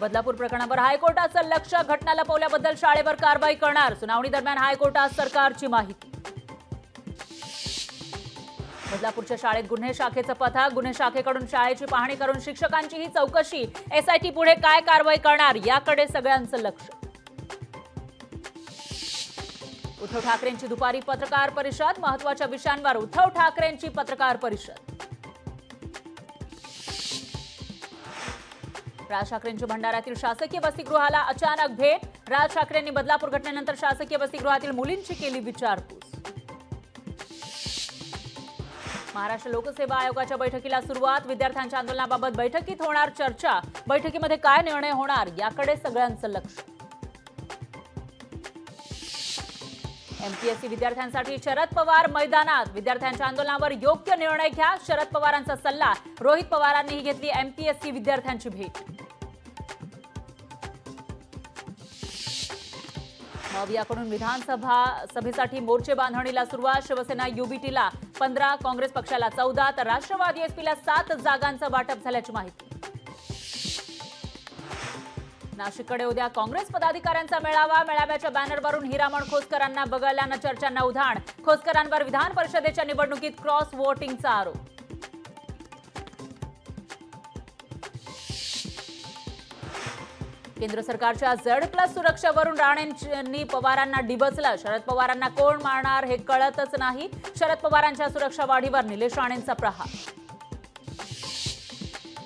बदलापूर प्रकरणावर हायकोर्टाचं लक्ष, घटना लपवल्याबद्दल शाळेवर कारवाई करणार. सुनावणी दरम्यान हायकोर्टात सरकारची माहिती. बदलापूरच्या शाळेत गुन्हे शाखेचं पथक, गुन्हे शाखेकडून शाळेची पाहणी करून शिक्षकांची ही चौकशी. एसआयटी पुढे काय कारवाई करणार याकडे सगळ्यांचं लक्ष. उद्धव ठाकरेंची दुपारी पत्रकार परिषद, महत्त्वाच्या विषयांवर उद्धव ठाकरेंची पत्रकार परिषद. राज ठाकरेंची भंडाऱ्यातील शासकीय वसतिगृहाला अचानक भेट. राज ठाकरेंनी बदलापूर घटनेनंतर शासकीय वसतिगृहातील मुलींची केली विचारपूस. महाराष्ट्र लोकसेवा आयोगाच्या बैठकीला सुरुवात, विद्यार्थ्यांच्या आंदोलनाबाबत बैठकीत होणार चर्चा. बैठकीमध्ये काय निर्णय होणार याकडे सगळ्यांचं लक्ष. एमपीएससी विद्यार्थ्यांसाठी शरद पवार मैदानात, विद्यार्थ्यांच्या आंदोलनावर योग्य निर्णय घ्या, शरद पवारांचा सल्ला. रोहित पवारांनीही घेतली एमपीएससी विद्यार्थ्यांची भेट. मवियाकडून विधानसभेसाठी मोर्चे बांधणीला सुरुवात. शिवसेना युबीटीला 15, काँग्रेस पक्षाला 14 तर राष्ट्रवादी एसपीला 7 जागांचं वाटप झाल्याची माहिती. नाशिककडे उद्या काँग्रेस पदाधिकाऱ्यांचा मेळावा. मेळाव्याच्या बॅनरवरून हिरामण खोसकरांना बगळल्यानं चर्चांना उधाण. खोसकरांवर विधान परिषदेच्या निवडणुकीत क्रॉस वोटिंगचा आरोप. केंद्र सरकारच्या Z+ सुरक्षेवरून राणेंनी पवारांना डिवचलं. शरद पवारांना कोण मारणार हे कळतच नाही. शरद पवारांच्या सुरक्षा वाढीवर निलेश राणेंचा प्रहार.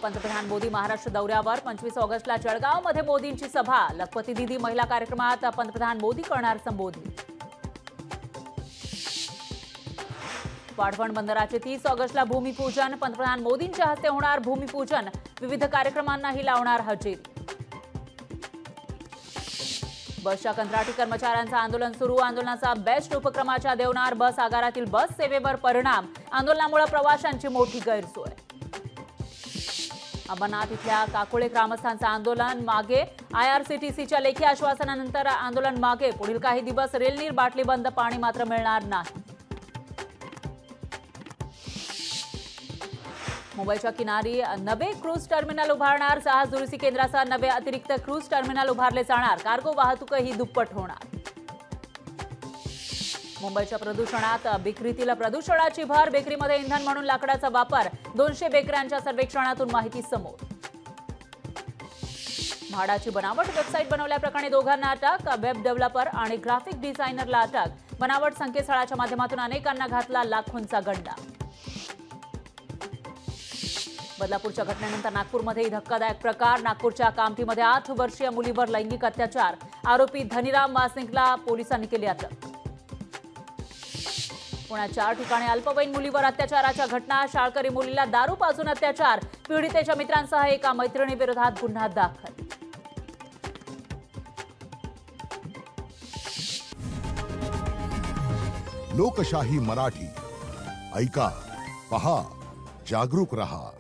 पंतप्रधान मोदी महाराष्ट्र दौऱ्यावर. 25 ऑगस्टला जळगावमध्ये मोदींची सभा. लखपती दिदी महिला कार्यक्रमात पंतप्रधान मोदी करणार संबोधित. वाढवण बंदराचे 30 ऑगस्टला भूमिपूजन. पंतप्रधान मोदींच्या हस्ते होणार भूमिपूजन. विविध कार्यक्रमांनाही लावणार हजेरी. बसच्या कंत्राटी कर्मचाऱ्यांचं आंदोलन सुरू. आंदोलनाचा बेस्ट उपक्रमाच्या देवणार बस आगारातील बस सेवेवर परिणाम. आंदोलनामुळे प्रवाशांची मोठी गैरसोय. अंबरनाथ इथल्या काकुळे ग्रामस्थांचं आंदोलन मागे. आयआरसीटीसीच्या लेखी आश्वासनानंतर आंदोलन मागे. पुढील काही दिवस रेलनीर बाटली बंद, पाणी मात्र मिळणार नाही. मुंबईच्या किनारी नवे क्रूज टर्मिनल उभारणार. जहाज दुरुस्ती केंद्रासह नवे अतिरिक्त क्रूज टर्मिनल उभारले जाणार. कार्गो वाहतूकही दुप्पट होणार. मुंबईच्या प्रदूषणात बेकरीतील प्रदूषणाची भर. बेकरीमध्ये इंधन म्हणून लाकडाचा वापर. 200 बेकऱ्यांच्या सर्वेक्षणातून माहिती समोर. म्हाडाची बनावट वेबसाईट बनवल्याप्रकरणी दोघांना अटक. वेब डेव्हलपर आणि ग्राफिक डिझायनरला अटक. बनावट संकेतस्थळाच्या माध्यमातून अनेकांना घातला लाखोंचा गंडा. बदलापूरच्या घटनेनंतर नागपूरमध्ये धक्कादायक प्रकार. नागपूरच्या कामठीमध्ये 8 वर्षीय मुलीवर लैंगिक अत्याचार. आरोपी धनीराम वासनिकला पोलिसांनी केली अटक. पुण्यात 4 ठिकाणी अल्पवयीन मुलीवर अत्याचाराच्या घटना. शाळकरी मुलीला दारू पाजून अत्याचार. पीडितेच्या मित्रांसह एका मैत्रिणीविरोधात गुन्हा दाखल. लोकशाही मराठी ऐका, पहा, जागरूक रहा.